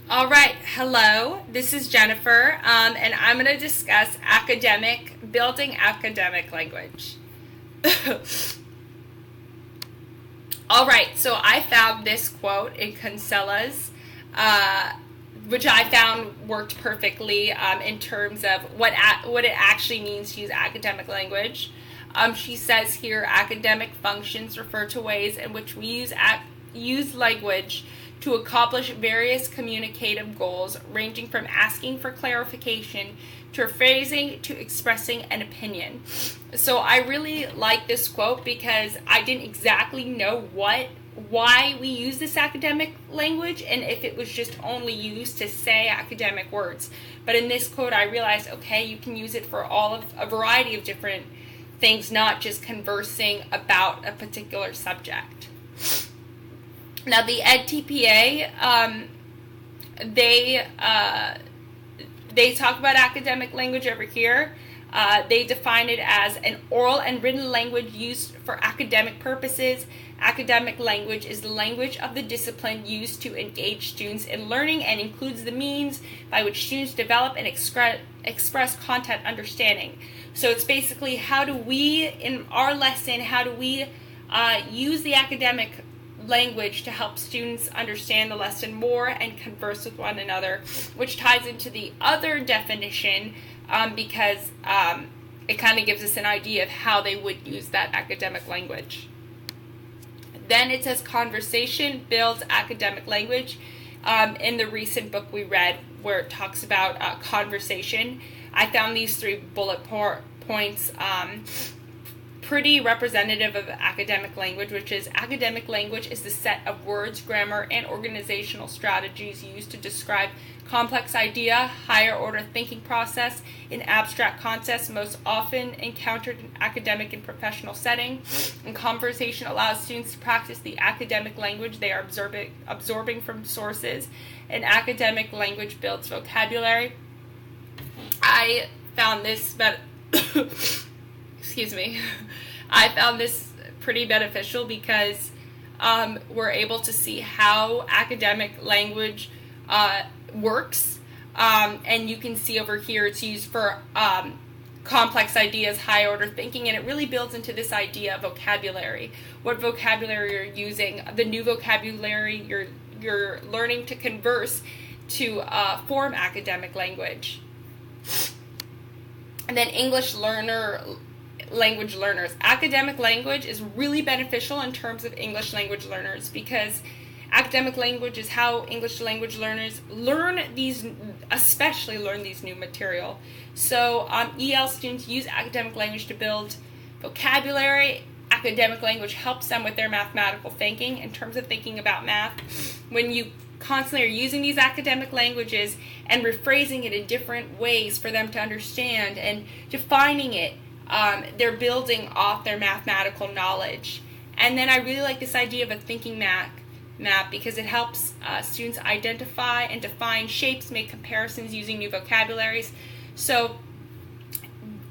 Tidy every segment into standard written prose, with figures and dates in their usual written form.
All right, hello, this is Jennifer, and I'm going to discuss building academic language. All right, so I found this quote in Kinsella's, which I found worked perfectly in terms of what it actually means to use academic language. She says here, academic functions refer to ways in which we use language to accomplish various communicative goals, ranging from asking for clarification to phrasing to expressing an opinion. So I really like this quote because I didn't exactly know why we use this academic language and if it was just only used to say academic words. But in this quote, I realized, okay, you can use it for a variety of different things, not just conversing about a particular subject. Now, the EdTPA, they talk about academic language over here. They define it as an oral and written language used for academic purposes. Academic language is the language of the discipline used to engage students in learning and includes the means by which students develop and express content understanding. So it's basically in our lesson, how do we use the academic language to help students understand the lesson more and converse with one another, which ties into the other definition because it kind of gives us an idea of how they would use that academic language. Then it says conversation builds academic language. In the recent book we read where it talks about conversation, I found these three bullet points pretty representative of academic language, which is academic language is the set of words, grammar, and organizational strategies used to describe complex idea, higher order thinking process in abstract concepts most often encountered in academic and professional setting. And conversation allows students to practice the academic language they are absorbing from sources. And academic language builds vocabulary. I found this excuse me. I found this pretty beneficial because we're able to see how academic language works. And you can see over here it's used for complex ideas, high order thinking, and it really builds into this idea of vocabulary. What vocabulary you're using, the new vocabulary you're learning to converse to form academic language. And then language learners. Academic language is really beneficial in terms of English language learners because academic language is how English language learners especially learn these new material. So EL students use academic language to build vocabulary. Academic language helps them with their mathematical thinking in terms of thinking about math. When you constantly are using these academic languages and rephrasing it in different ways for them to understand and defining it, they're building off their mathematical knowledge. And then I really like this idea of a thinking map because it helps students identify and define shapes, make comparisons using new vocabularies. So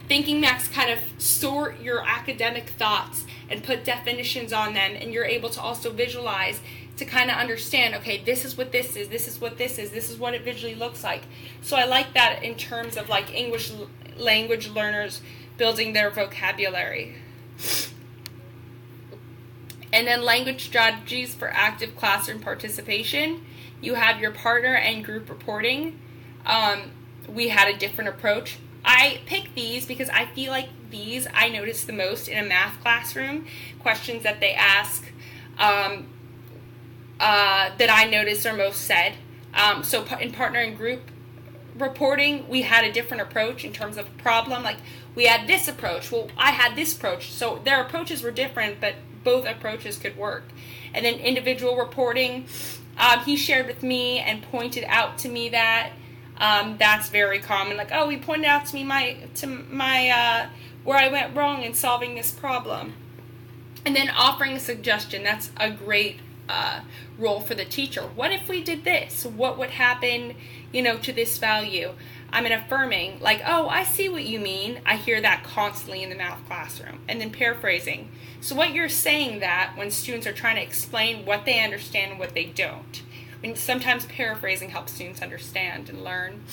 thinking maps kind of sort your academic thoughts and put definitions on them, and you're able to also visualize to kind of understand, okay, this is what this is, this is what this is, this is what it visually looks like. So I like that in terms of like English language learners building their vocabulary. And then language strategies for active classroom participation. You have your partner and group reporting. We had a different approach. I picked these because I feel like these I notice the most in a math classroom. Questions that they ask that I notice are most said. So in partner and group reporting, we had a different approach in terms of problem. Like, we had this approach. Well, I had this approach. So their approaches were different, but both approaches could work. And then individual reporting, he shared with me and pointed out to me that that's very common. Like, oh, he pointed out to me my where I went wrong in solving this problem. And then offering a suggestion. That's a great role for the teacher. What if we did this? What would happen, to this value? I'm affirming, like, oh, I see what you mean. I hear that constantly in the math classroom. And then paraphrasing. So what you're saying that when students are trying to explain what they understand and what they don't. Sometimes paraphrasing helps students understand and learn.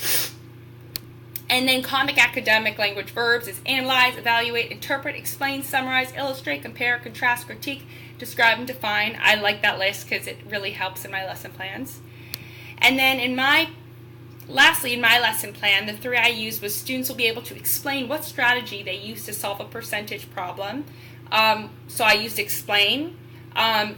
And then comic academic language verbs is analyze, evaluate, interpret, explain, summarize, illustrate, compare, contrast, critique, describe, and define. I like that list because it really helps in my lesson plans. And then lastly, in my lesson plan, the 3 I used was students will be able to explain what strategy they use to solve a percentage problem. So I used explain.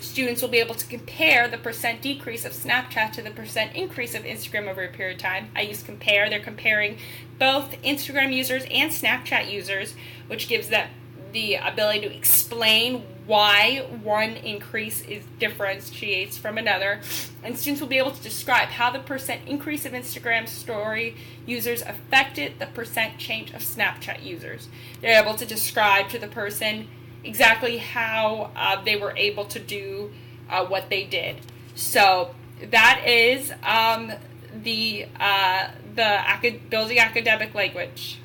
Students will be able to compare the % decrease of Snapchat to the % increase of Instagram over a period of time. I use compare. They're comparing both Instagram users and Snapchat users, which gives them the ability to explain why one increase differentiates from another. And students will be able to describe how the % increase of Instagram story users affected the % change of Snapchat users. They're able to describe to the person exactly how they were able to do what they did. So that is the building academic language.